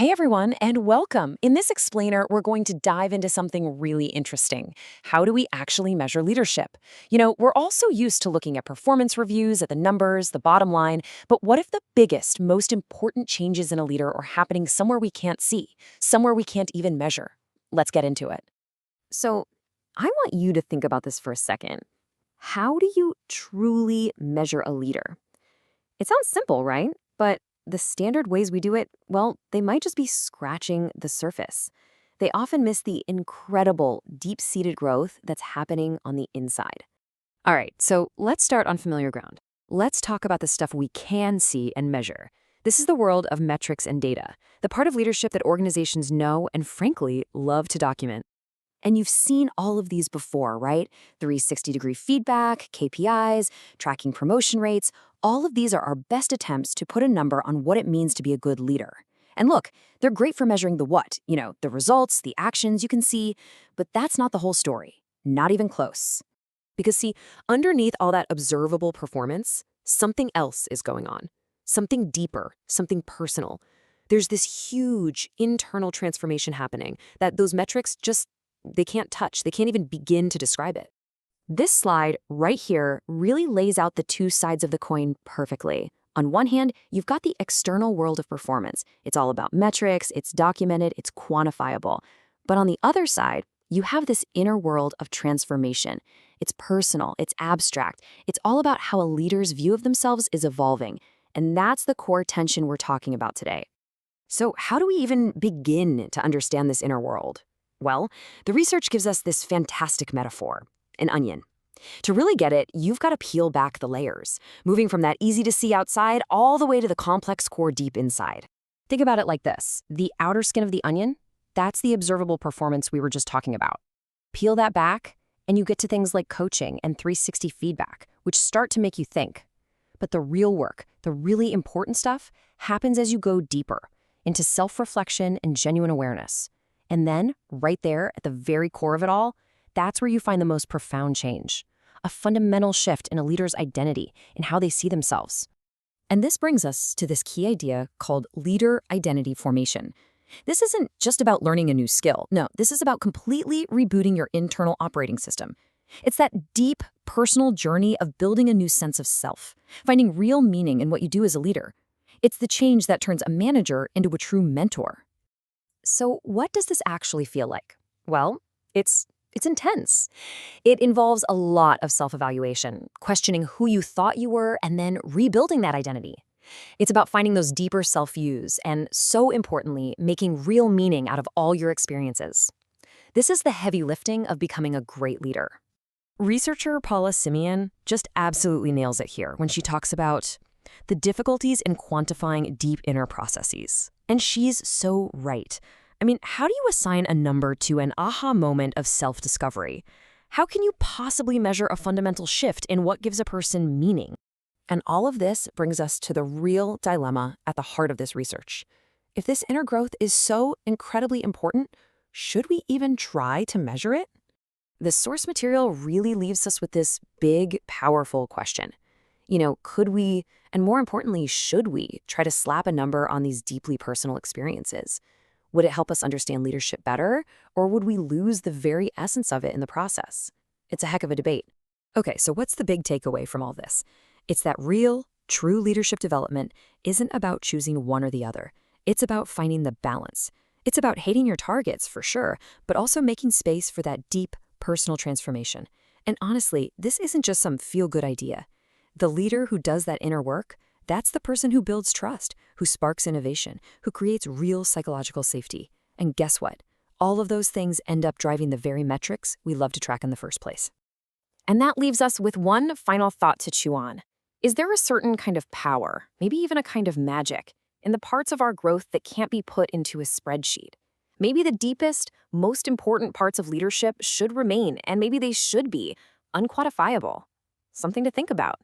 Hey everyone, and welcome. In this explainer, we're going to dive into something really interesting. How do we actually measure leadership? We're also used to looking at performance reviews, at the numbers, the bottom line, but what if the biggest, most important changes in a leader are happening somewhere we can't see, somewhere we can't even measure? Let's get into it. So, I want you to think about this for a second. How do you truly measure a leader? It sounds simple, right? But the standard ways we do it, well, they might just be scratching the surface. They often miss the incredible, deep-seated growth that's happening on the inside. All right, so let's start on familiar ground. Let's talk about the stuff we can see and measure. This is the world of metrics and data, the part of leadership that organizations know and, frankly, love to document. And you've seen all of these before, right? 360-degree feedback, KPIs, tracking promotion rates. All of these are our best attempts to put a number on what it means to be a good leader. And look, they're great for measuring the what, the results, the actions you can see, but that's not the whole story. Not even close. Because see, underneath all that observable performance, something else is going on. Something deeper, something personal. There's this huge internal transformation happening that those metrics they can't touch. They can't even begin to describe it. This slide right here really lays out the two sides of the coin perfectly. On one hand, you've got the external world of performance. It's all about metrics, it's documented, it's quantifiable. But on the other side, you have this inner world of transformation. It's personal, it's abstract. It's all about how a leader's view of themselves is evolving. And that's the core tension we're talking about today. So how do we even begin to understand this inner world? Well, the research gives us this fantastic metaphor, an onion. To really get it, you've got to peel back the layers, moving from that easy-to-see outside all the way to the complex core deep inside. Think about it like this. The outer skin of the onion, that's the observable performance we were just talking about. Peel that back, and you get to things like coaching and 360 feedback, which start to make you think. But the real work, the really important stuff, happens as you go deeper, into self-reflection and genuine awareness. And then, right there, at the very core of it all, that's where you find the most profound change. A fundamental shift in a leader's identity, in how they see themselves. And this brings us to this key idea called leader identity formation. This isn't just about learning a new skill. No, this is about completely rebooting your internal operating system. It's that deep, personal journey of building a new sense of self, finding real meaning in what you do as a leader. It's the change that turns a manager into a true mentor. So what does this actually feel like? Well, it's intense. It involves a lot of self-evaluation, questioning who you thought you were, and then rebuilding that identity. It's about finding those deeper self-views and, so importantly, making real meaning out of all your experiences. This is the heavy lifting of becoming a great leader. Researcher Paula Simeon just absolutely nails it here when she talks about the difficulties in quantifying deep inner processes. And she's so right. I mean, how do you assign a number to an aha moment of self-discovery? How can you possibly measure a fundamental shift in what gives a person meaning? And all of this brings us to the real dilemma at the heart of this research. If this inner growth is so incredibly important, should we even try to measure it? The source material really leaves us with this big, powerful question. Could we, and more importantly, should we try to slap a number on these deeply personal experiences? Would it help us understand leadership better, or would we lose the very essence of it in the process? It's a heck of a debate. Okay, so what's the big takeaway from all this? It's that real, true leadership development isn't about choosing one or the other. It's about finding the balance. It's about hating your targets, for sure, but also making space for that deep, personal transformation. And honestly, this isn't just some feel-good idea. The leader who does that inner work, that's the person who builds trust, who sparks innovation, who creates real psychological safety. And guess what? All of those things end up driving the very metrics we love to track in the first place. And that leaves us with one final thought to chew on. Is there a certain kind of power, maybe even a kind of magic, in the parts of our growth that can't be put into a spreadsheet? Maybe the deepest, most important parts of leadership should remain, and maybe they should be unquantifiable. Something to think about.